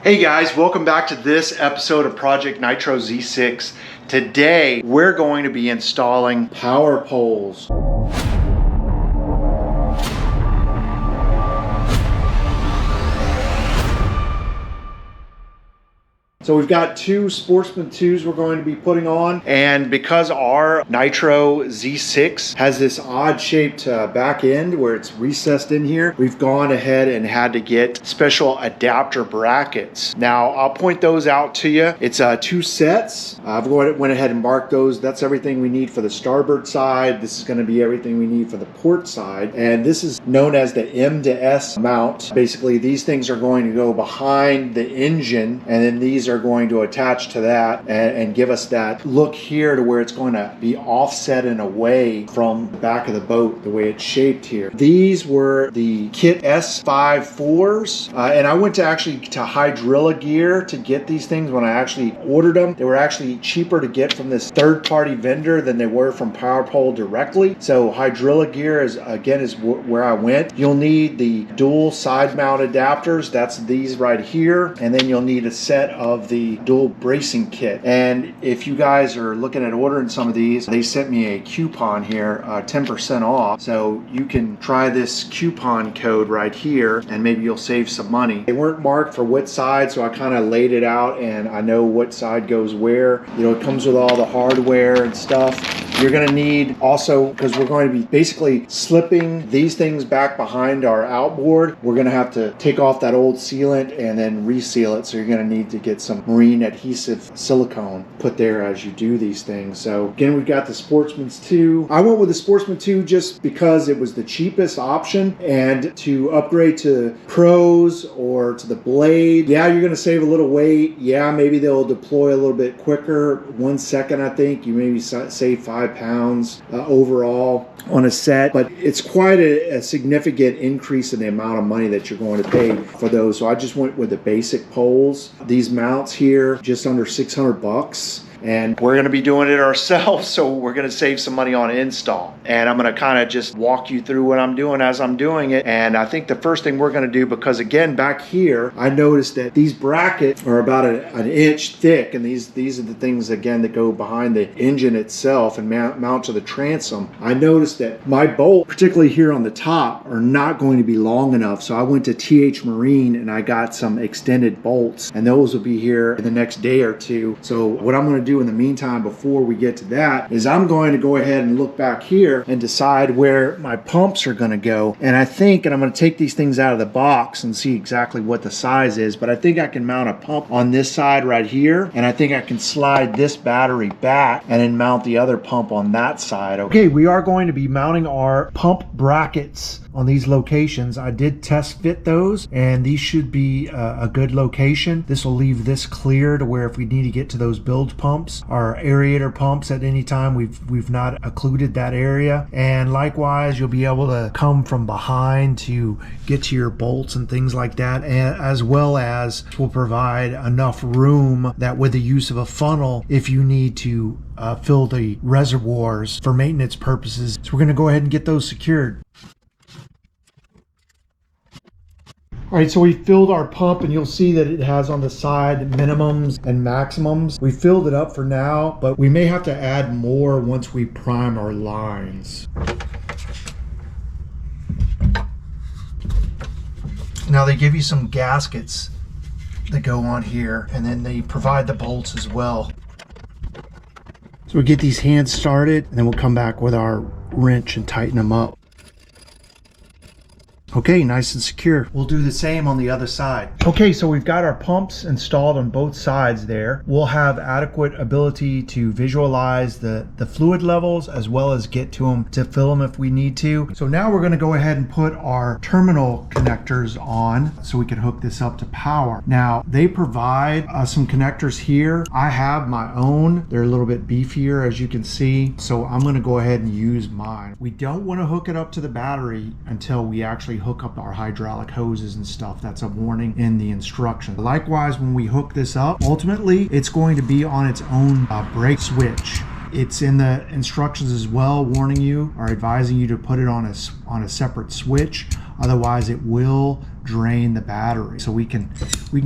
Hey guys, welcome back to this episode of Project Nitro Z6. Today, we're going to be installing power poles. So we've got two Sportsman 2s we're going to be putting on, and because our Nitro Z6 has this odd shaped back end where it's recessed in here, we've gone ahead and had to get special adapter brackets. Now I'll point those out to you. It's two sets. I've went ahead and marked those. That's everything we need for the starboard side. This is going to be everything we need for the port side, and this is known as the M-to-S mount. Basically, these things are going to go behind the engine, and then these are going to attach to that and give us that look here to where it's going to be offset and away from the back of the boat, the way it's shaped here. These were the kit S54s, and I went to Hydrilla Gear to get these things when I actually ordered them. They were actually cheaper to get from this third-party vendor than they were from PowerPole directly. So Hydrilla Gear is where I went. You'll need the dual side mount adapters. That's these right here, and then you'll need a set of the dual bracing kit. And if you guys are looking at ordering some of these, they sent me a coupon here, 10% off. So you can try this coupon code right here and maybe you'll save some money. They weren't marked for what side, so I kind of laid it out and I know what side goes where. You know, it comes with all the hardware and stuff. You're going to need also, because we're going to be basically slipping these things back behind our outboard, we're going to have to take off that old sealant and then reseal it. So you're going to need to get some marine adhesive silicone put there as you do these things. So again, we've got the Sportsman's 2. I went with the Sportsman 2 just because it was the cheapest option, and to upgrade to Pros or to the Blade, yeah, you're going to save a little weight. Yeah, maybe they'll deploy a little bit quicker. 1 second, I think you maybe save 5 pounds overall on a set, but it's quite a significant increase in the amount of money that you're going to pay for those. So I just went with the basic poles. These mounts here, just under 600 bucks. And we're going to be doing it ourselves, so we're going to save some money on install. And I'm going to kind of just walk you through what I'm doing as I'm doing it. And I think the first thing we're going to do, because again, back here, I noticed that these brackets are about an inch thick, and these are the things, again, that go behind the engine itself and mount to the transom. I noticed that my bolt, particularly here on the top, are not going to be long enough. So I went to TH Marine and I got some extended bolts, and those will be here in the next day or two. So what I'm going to do in the meantime before we get to that is I'm going to go ahead and look back here and decide where my pumps are going to go. And I think, and I'm going to take these things out of the box and see exactly what the size is, but I think I can mount a pump on this side right here, and I think I can slide this battery back and then mount the other pump on that side. Okay, we are going to be mounting our pump brackets on these locations. I did test fit those, and these should be a good location. This will leave this clear to where if we need to get to those bilge pumps, our aerator pumps at any time, we've not occluded that area. And likewise, you'll be able to come from behind to get to your bolts and things like that, and as well as will provide enough room that with the use of a funnel, if you need to fill the reservoirs for maintenance purposes. So we're going to go ahead and get those secured. All right, so we filled our pump, and you'll see that it has on the side minimums and maximums. We filled it up for now, but we may have to add more once we prime our lines. Now they give you some gaskets that go on here, and then they provide the bolts as well. So we get these hands started, and then we'll come back with our wrench and tighten them up. Okay, nice and secure. We'll do the same on the other side. Okay, so we've got our pumps installed on both sides there. We'll have adequate ability to visualize the fluid levels as well as get to them to fill them if we need to. So now we're going to go ahead and put our terminal connectors on so we can hook this up to power. Now, they provide some connectors here. I have my own. They're a little bit beefier, as you can see. So I'm going to go ahead and use mine. We don't want to hook it up to the battery until we actually hook up our hydraulic hoses and stuff. That's a warning in the instruction. Likewise, when we hook this up, ultimately it's going to be on its own brake switch. It's in the instructions as well, warning you or advising you to put it on a separate switch. Otherwise it will drain the battery. So we can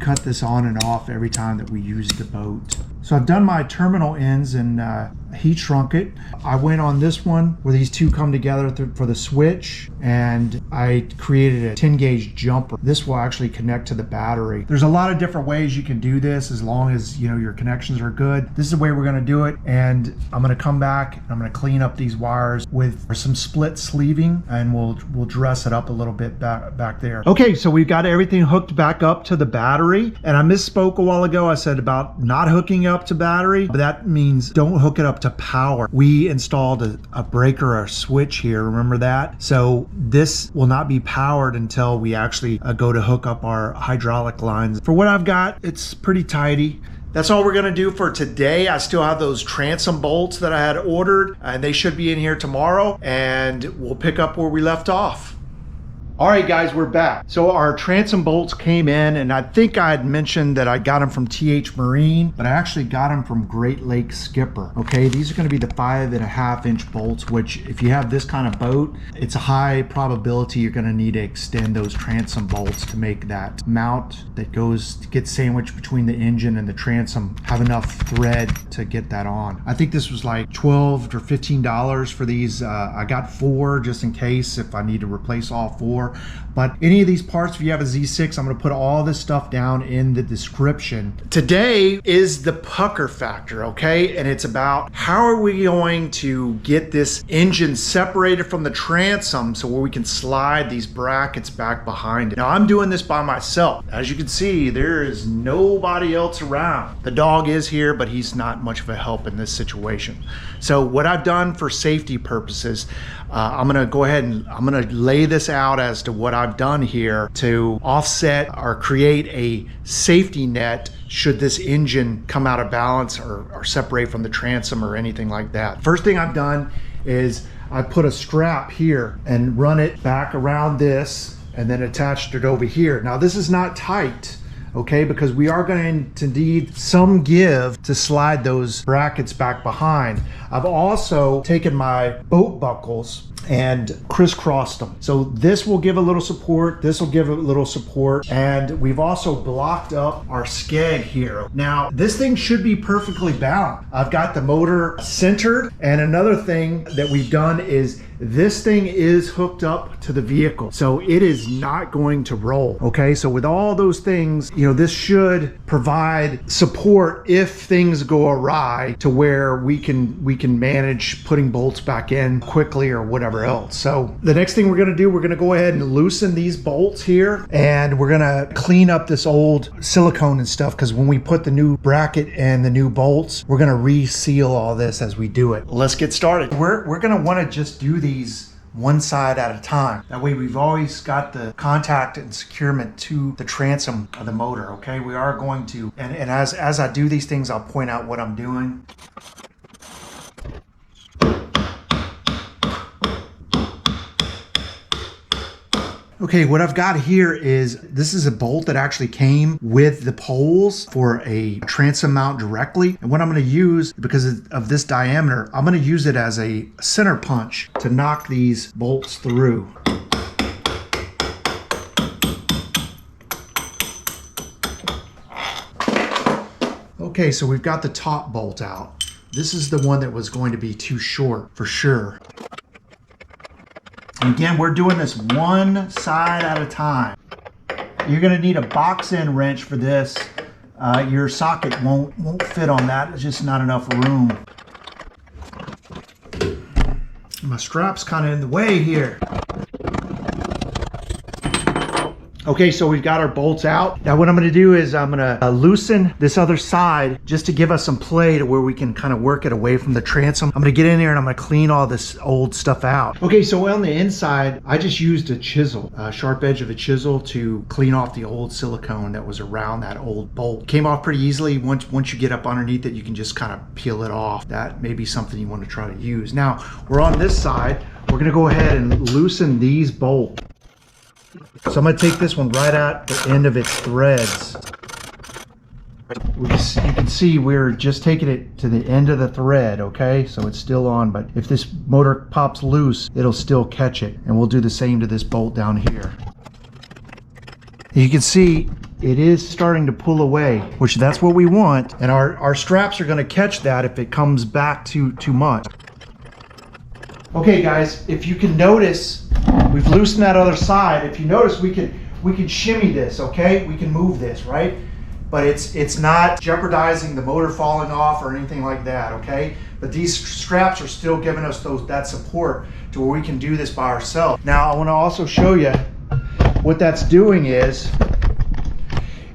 cut this on and off every time that we use the boat. So I've done my terminal ends and heat shrunk it. I went on this one where these two come together for the switch, and I created a 10 gauge jumper. This will actually connect to the battery. There's a lot of different ways you can do this as long as your connections are good. This is the way we're gonna do it, and I'm gonna come back and I'm gonna clean up these wires with some split sleeving, and we'll dress it up a little bit back there. Okay, so we've got everything hooked back up to the battery, and I misspoke a while ago. I said about not hooking up to battery, but that means don't hook it up to power. We installed a breaker or a switch here, remember that? So this will not be powered until we actually go to hook up our hydraulic lines. For what I've got, it's pretty tidy. That's all we're gonna do for today. I still have those transom bolts that I had ordered, and they should be in here tomorrow, and we'll pick up where we left off. All right, guys, we're back. So our transom bolts came in, and I think I had mentioned that I got them from TH Marine, but I actually got them from Great Lake Skipper. Okay, these are gonna be the 5.5-inch bolts, which if you have this kind of boat, it's a high probability you're gonna need to extend those transom bolts to make that mount that gets sandwiched between the engine and the transom have enough thread to get that on. I think this was like $12 or $15 for these. I got 4 just in case if I need to replace all 4. But any of these parts, if you have a Z6, I'm going to put all this stuff down in the description. Today is the pucker factor, okay? And it's about how are we going to get this engine separated from the transom so where we can slide these brackets back behind it. Now I'm doing this by myself. As you can see, there is nobody else around. The dog is here, but he's not much of a help in this situation. So what I've done for safety purposes, I'm gonna go ahead and I'm gonna lay this out as to what I've done here to offset or create a safety net should this engine come out of balance or separate from the transom or anything like that. First thing I've done is I put a strap here and run it back around this and then attached it over here. Now this is not tight, okay, because we are going to need some give to slide those brackets back behind. I've also taken my boat buckles and crisscrossed them. So this will give a little support, this will give a little support, and we've also blocked up our skeg here. Now, this thing should be perfectly balanced. I've got the motor centered, and another thing that we've done is this thing is hooked up to the vehicle, so it is not going to roll, okay? So with all those things, this should provide support if things go awry to where we can manage putting bolts back in quickly or whatever else. So the next thing we're gonna do, we're gonna go ahead and loosen these bolts here, and we're gonna clean up this old silicone and stuff, because when we put the new bracket and the new bolts, we're gonna reseal all this as we do it. Let's get started. We're gonna wanna just do these one side at a time. That way we've always got the contact and securement to the transom of the motor, okay? We are going to, and as I do these things, I'll point out what I'm doing. Okay, what I've got here is, this is a bolt that actually came with the poles for a transom mount directly. And what I'm gonna use, because of this diameter, I'm gonna use it as a center punch to knock these bolts through. Okay, so we've got the top bolt out. This is the one that was going to be too short for sure. Again, we're doing this one side at a time. You're gonna need a box end wrench for this. Your socket won't fit on that. It's just not enough room. My strap's kind of in the way here. Okay, so we've got our bolts out. Now what I'm gonna do is I'm gonna loosen this other side just to give us some play to where we can kind of work it away from the transom. I'm gonna get in there and I'm gonna clean all this old stuff out. Okay, so on the inside, I just used a chisel, a sharp edge of a chisel to clean off the old silicone that was around that old bolt. Came off pretty easily. Once you get up underneath it, you can just kind of peel it off. That may be something you want to try to use. Now, we're on this side. We're gonna go ahead and loosen these bolts. So I'm going to take this one right at the end of its threads. You can see we're just taking it to the end of the thread, okay? So it's still on, but if this motor pops loose, it'll still catch it. And we'll do the same to this bolt down here. You can see it is starting to pull away, which that's what we want. And our straps are gonna catch that if it comes back too much. Okay guys, if you can notice, we've loosened that other side. If you notice, we can shimmy this, okay? We can move this, right? But it's not jeopardizing the motor falling off or anything like that, okay? But these straps are still giving us that support to where we can do this by ourselves. Now I wanna also show you what that's doing is,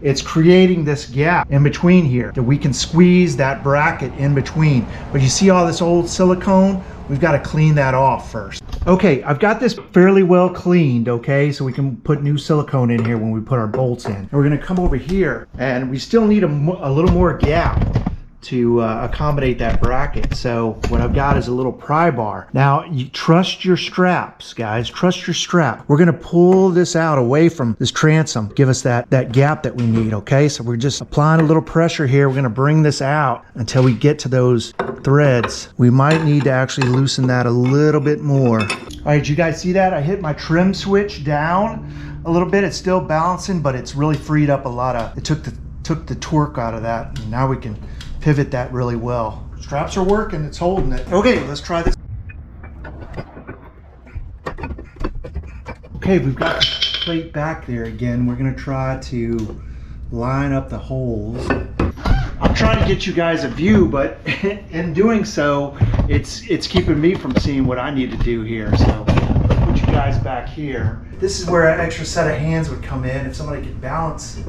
it's creating this gap in between here that we can squeeze that bracket in between. But you see all this old silicone? We've got to clean that off first. Okay, I've got this fairly well cleaned, okay? So we can put new silicone in here when we put our bolts in. And we're gonna come over here and we still need a little more gap to accommodate that bracket. So what I've got is a little pry bar. Now, you trust your straps, guys, trust your strap. We're gonna pull this out away from this transom, give us that gap that we need, okay? So we're just applying a little pressure here. We're gonna bring this out until we get to those threads. We might need to actually loosen that a little bit more. All right, did you guys see that? I hit my trim switch down a little bit. It's still balancing, but it's really freed up a lot of, it took the torque out of that. And now we can pivot that really well. Straps are working, it's holding it. Okay, let's try this. Okay, we've got the plate back there again. We're gonna try to line up the holes. I'm trying to get you guys a view, but in doing so, it's keeping me from seeing what I need to do here. So I'll put you guys back here. This is where an extra set of hands would come in if somebody could balance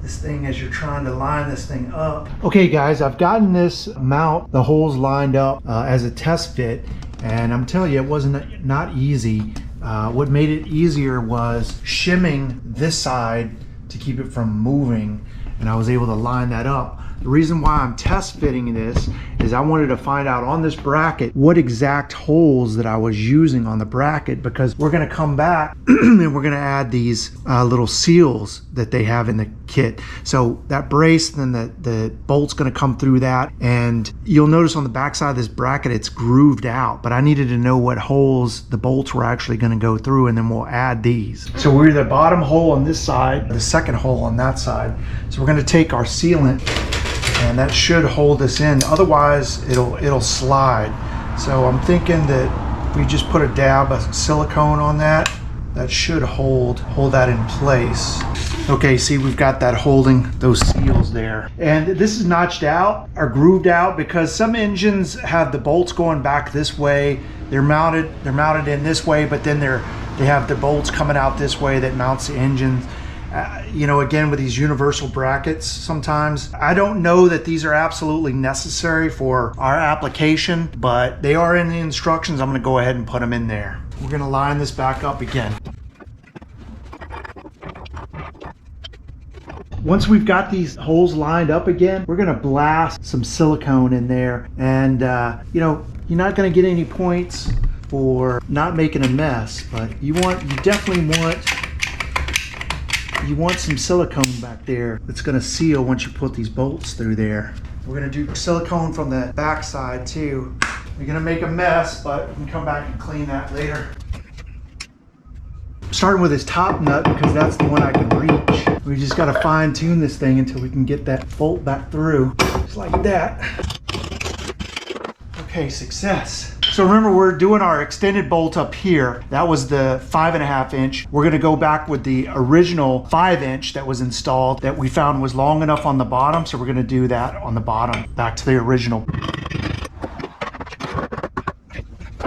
this thing as you're trying to line this thing up. Okay guys, I've gotten this mount, the holes lined up as a test fit, and I'm telling you, it wasn't not easy. What made it easier was shimming this side to keep it from moving, and I was able to line that up. The reason why I'm test fitting this is I wanted to find out on this bracket what exact holes that I was using on the bracket, because we're gonna come back and we're gonna add these little seals that they have in the kit. So that brace, then the bolt's gonna come through that, and you'll notice on the back side of this bracket it's grooved out, but I needed to know what holes the bolts were actually gonna go through, and then we'll add these. So we're the bottom hole on this side, the second hole on that side. So we're gonna take our sealant, and that should hold this in. Otherwise, it'll slide. So I'm thinking that if we just put a dab of silicone on that, that should hold that in place. Okay, see, we've got that holding those seals there. And this is notched out or grooved out because some engines have the bolts going back this way. They're mounted in this way, but then they have the bolts coming out this way that mounts the engine. You know, again, with these universal brackets, sometimes I don't know that these are absolutely necessary for our application, but they are in the instructions. I'm going to go ahead and put them in there. We're going to line this back up again. Once we've got these holes lined up again, we're going to blast some silicone in there, and you know, you're not going to get any points for not making a mess, but you definitely want some silicone back there that's going to seal once you put these bolts through there. We're going to do silicone from the back side too. We're going to make a mess, but we can come back and clean that later. Starting with this top nut because that's the one I can reach. We just got to fine tune this thing until we can get that bolt back through, just like that. Okay, success. So remember, we're doing our extended bolt up here. That was the 5.5 inch. We're gonna go back with the original 5 inch that was installed that we found was long enough on the bottom. So we're gonna do that on the bottom, back to the original.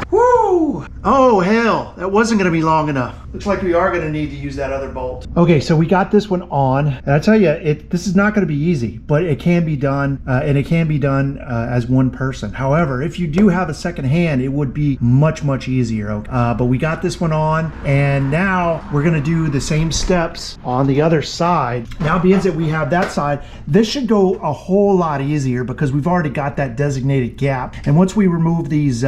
Woo! Oh hell, that wasn't gonna be long enough. Looks like we are gonna need to use that other bolt. Okay, so we got this one on, and I tell you, this is not gonna be easy, but it can be done, and it can be done as one person. However, if you do have a second hand, it would be much, much easier. Okay? But we got this one on, and now we're gonna do the same steps on the other side. Now, being that we have that side, this should go a whole lot easier because we've already got that designated gap. And once we remove these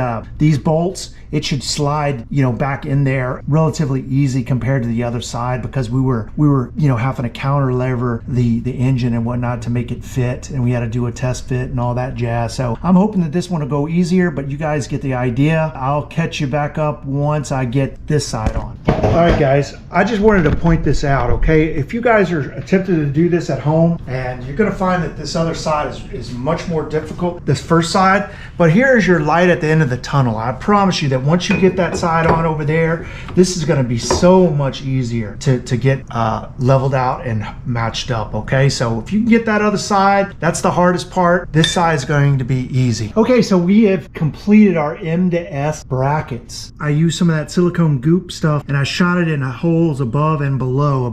bolts, it should slide, you know, back in there relatively easy compared to the other side, because we were, you know, having to counter lever the engine and whatnot to make it fit, and we had to do a test fit and all that jazz. So I'm hoping that this one will go easier, but you guys get the idea. I'll catch you back up once I get this side on. All right, guys, I just wanted to point this out, okay? If you guys are attempting to do this at home, and you're gonna find that this other side is much more difficult, this first side, but here is your light at the end of the tunnel. I promise you that once you get that side on over there, this is gonna be so much easier to get leveled out and matched up, okay? So if you can get that other side, that's the hardest part. This side is going to be easy. Okay, so we have completed our M-to-S brackets. I used some of that silicone goop stuff, and I shot it in holes above and below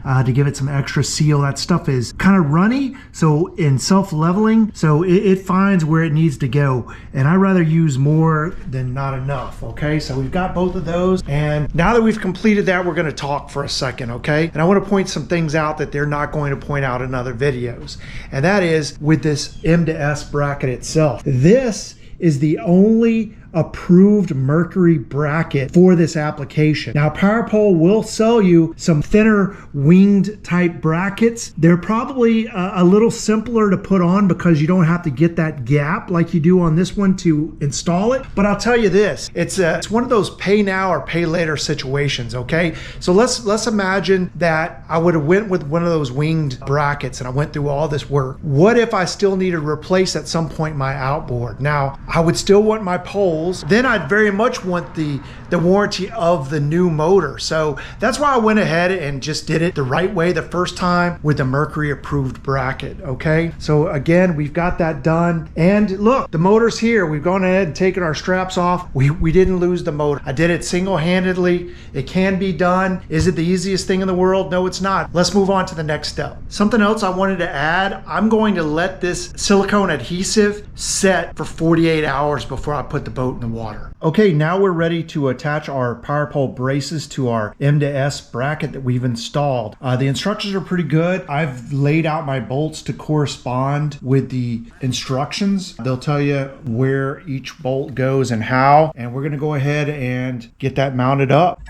to give it some extra seal. That stuff is kind of runny, so in self-leveling, so it finds where it needs to go, and I rather use more than not enough. Okay, so we've got both of those, and now that we've completed that, we're going to talk for a second. Okay, and I want to point some things out that they're not going to point out in other videos, and that is with this M-to-S bracket itself. This is the only approved mercury bracket for this application. Now, PowerPole will sell you some thinner winged type brackets. They're probably a little simpler to put on because you don't have to get that gap like you do on this one to install it. But I'll tell you this, it's one of those pay now or pay later situations, okay? So let's imagine that I would have went with one of those winged brackets and I went through all this work. What if I still need to replace at some point my outboard? Now, I would still want my poles. Then I'd very much want the warranty of the new motor. So that's why I went ahead and just did it the right way the first time with the mercury approved bracket, okay? So again, we've got that done. And look, the motor's here. We've gone ahead and taken our straps off. We didn't lose the motor. I did it single-handedly. It can be done. Is it the easiest thing in the world? No, it's not. Let's move on to the next step. Something else I wanted to add, I'm going to let this silicone adhesive set for 48 hours before I put the boat in the water. Okay, now we're ready to attach our PowerPole braces to our M-to-S bracket that we've installed. The instructions are pretty good. I've laid out my bolts to correspond with the instructions. They'll tell you where each bolt goes and how, and we're gonna go ahead and get that mounted up.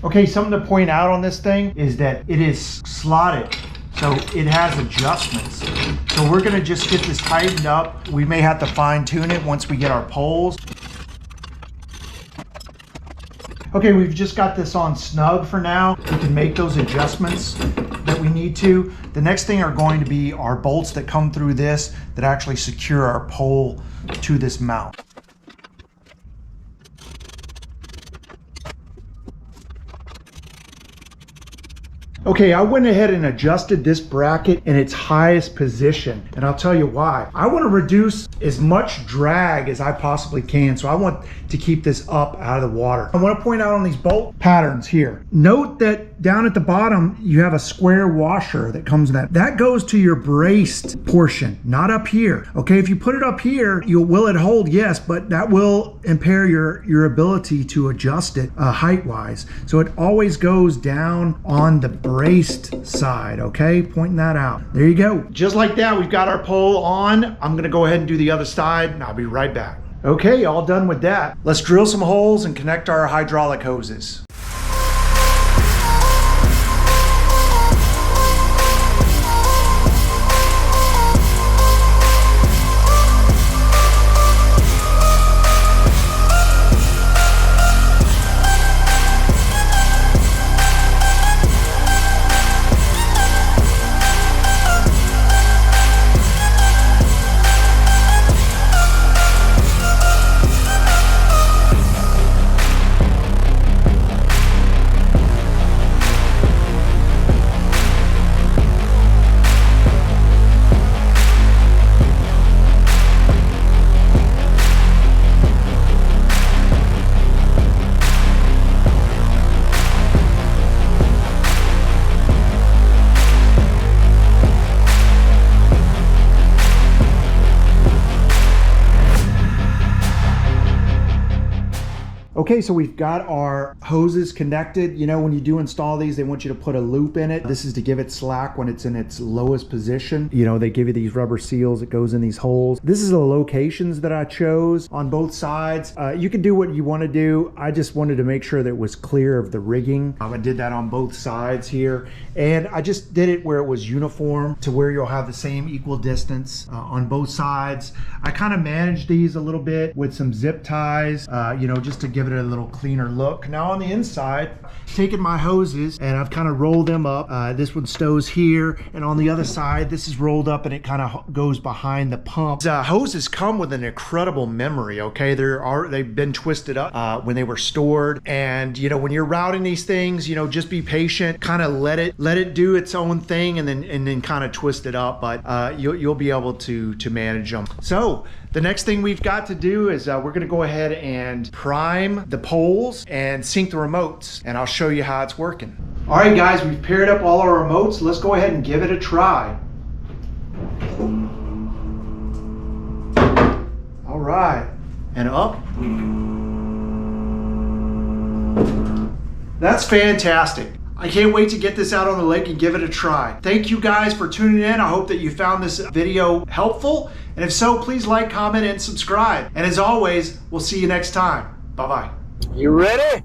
Okay, something to point out on this thing is that it is slotted, so it has adjustments. So we're gonna just get this tightened up. We may have to fine tune it once we get our poles. Okay, we've just got this on snug for now. We can make those adjustments that we need to. The next thing are going to be our bolts that come through this that actually secure our pole to this mount. Okay, I went ahead and adjusted this bracket in its highest position, and I'll tell you why. I want to reduce as much drag as I possibly can, so I want to keep this up out of the water. I want to point out on these bolt patterns here, note that down at the bottom, you have a square washer that comes with that. That goes to your braced portion, not up here. Okay, if you put it up here, will it hold? Yes, but that will impair your ability to adjust it height-wise. So it always goes down on the braced side, okay? Pointing that out. There you go. Just like that, we've got our pole on. I'm gonna go ahead and do the other side, and I'll be right back. Okay, all done with that. Let's drill some holes and connect our hydraulic hoses. Okay, so we've got our hoses connected. You know, when you do install these, they want you to put a loop in it. This is to give it slack when it's in its lowest position. You know, they give you these rubber seals. It goes in these holes. This is the locations that I chose on both sides. You can do what you want to do. I just wanted to make sure that it was clear of the rigging. I did that on both sides here. And I just did it where it was uniform to where you'll have the same equal distance on both sides. I kind of managed these a little bit with some zip ties, you know, just to give it a little cleaner look. Now on the inside, taking my hoses and I've kind of rolled them up. This one stows here, and on the other side, this is rolled up and it kind of goes behind the pump. The hoses come with an incredible memory, okay? They've been twisted up when they were stored. And, you know, when you're routing these things, you know, just be patient, kind of let it do its own thing, and then kind of twist it up. But you'll be able to manage them. So the next thing we've got to do is we're gonna go ahead and prime the poles and sync the remotes, and I'll show you how it's working. All right, guys, we've paired up all our remotes. Let's go ahead and give it a try. All right, and up. That's fantastic. I can't wait to get this out on the lake and give it a try. Thank you guys for tuning in. I hope that you found this video helpful. And if so, please like, comment, and subscribe. And as always, we'll see you next time. Bye-bye. You ready?